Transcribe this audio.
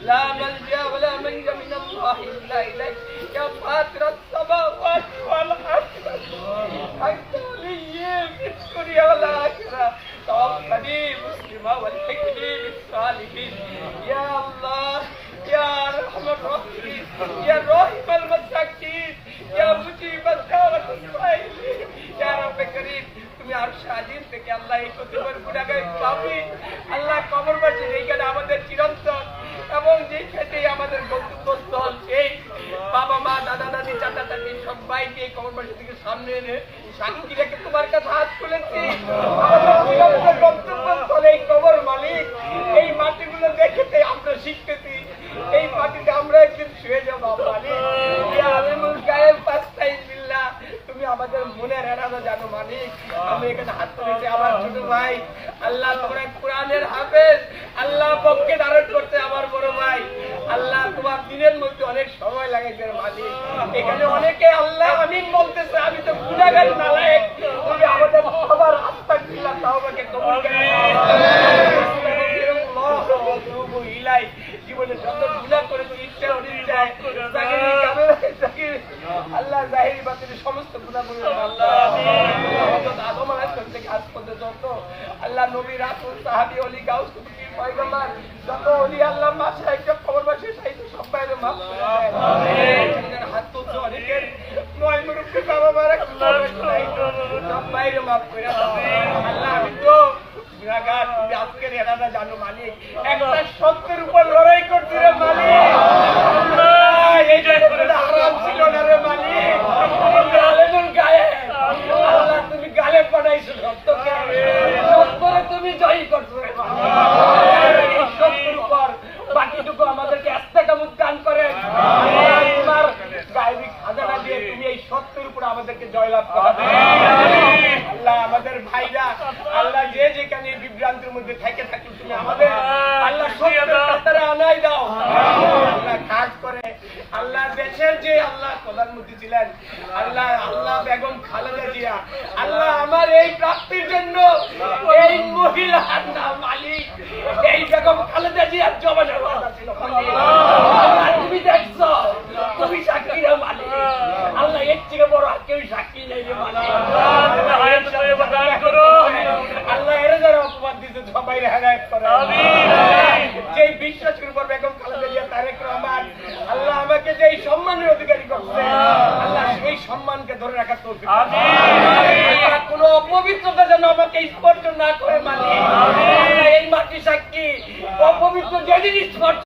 لا ملجأ ولا منجا من الله إلا إليك يا فاطر السماوات والأرض أنت ولي في الدنيا والآخرة توفني مسلما والحقني بالصالحين يا الله يا أرحم الراحمين يا راحم المساكين يا مجيب الدعوة السائلين يا رب كريم তুমি আর স্বাধীন থেকে আল্লাহ এই কতিপয় গুনাহগার পাপী আল্লাহ কবরবাসী এইখানে আমাদের চিরন্তন এবং যেই খেতে আমাদের গন্তব্যস্থল সেই বাবা মা দাদা দাদি চাচা চাচি সবাইকে এই কবরবাসী থেকে সামনে এনে সাক্ষী রেখে তোমার কাছে হাত তুলেছি আমাদের চিরন্তন গন্তব্যস্থল এই কবর মালিক এই মাটিগুলো দেখেতে আমরা শিখতেছি এই মাটিতে আমরা একদিন শুয়ে যাবো মালিক ইয়া আলিমুল গায়েব ফাস্তাইবিল্লাহ তুমি আমাদের মনের এরাদা জানো মালিক আমি এখানে হাত তুলেছি আমার ছোট ভাই আল্লাহ তোমরা কোরআনের হাফেজ আল্লাহ পক্ষে ধারণ করতে আমার বড় ভাই আল্লাহ তোমার দিনের মধ্যে অনেক সময় লাগাইছে মালিক এখানে অনেকে আল্লাহ আমিন বলতেছে আমি তো গুনাহগার নালায়েক তুমি আমাদের সবার আস্তাগফিরুল্লাহ তাওবাকে কবুল করে ইলাই জীবনে যত গুনাহ করেছি ইচ্ছা অনিচ্ছায় আল্লাহ জাহিরি বাতিনি সমস্ত গুনাহগুলো আল্লাহ হযরত আদম আলাইহিস থেকে আজ পর্যন্ত আল্লাহ নবী রাসূল সাহাবী ওলি গাউস পীর পয়গম্বর যত ওলি আল্লাহ মাশায়েখ কবরবাসী সাইয়্যিদ সবাইকে maaf করে দেন আমিন হাত তুলছো অনেকের নয় মুরব্বি বাবা মারা সবাইকে maaf করে দেন আল্লাহ আমি তো গুনাহগার তুমি আজকের এরাদা জানো মালিক একটা সত্যের উপর লড়াই করতে রে মালিক আল্লাহ এই জায়গাটা হারাম ছিল না রে মালিক আলেমুল গায়েব আল্লাহ তুমি গালে পাঠাইছো সত্যকে সত্যরে তুমি জয় করছো রে মালিক সত্যের উপর বাকিটুকু আমাদেরকে ইস্তেকামত দান করে তোমার গায়বী খাজানা দিয়ে তুমি এই সত্যের উপর আমাদেরকে জয়লাভ করাবে আল্লাহ আমাদের ভাইরা আল্লাহ যে যেখানে বিভ্রান্তির মধ্যে থেকে থাকি তুমি আমাদের আল্লাহ সত্যের রাস্তায় আনাই দাও আল্লাহ খাস করে আল্লাহ দেশের যে আল্লাহ প্রধানমন্ত্রী ছিলেন আল্লাহ আল্লাহ বেগম খালেদা জিয়া আল্লাহ আমার এই প্রাপ্তির জন্য এই মহিলার নাম মালিক এই বেগম খালেদা জিয়ার জবানের কথা ছিল আল্লাহ তুমি দেখছো তুমি সাক্ষী রে মালিক আল্লাহ এর থেকে বড় আর কেউ সাক্ষী নেই রে মালিক আল্লাহ এর যারা অপবাদ দিতে সবাই হেদায়েত করে আমিন যেই বিশ্বাস করব বেগম খালেদা জিয়া তারেক রহমান আল্লাহ আমাকে যেই সম্মানের অধিকারী করছে আল্লাহ সেই সম্মানকে ধরে রাখার তৌফিক আমিন আল্লাহ কোনো অপবিত্রতা যেন আমাকে স্পর্শ না করে মালিক আমিন এই মাটি সাক্ষী অপবিত্র যেদিন স্পর্শ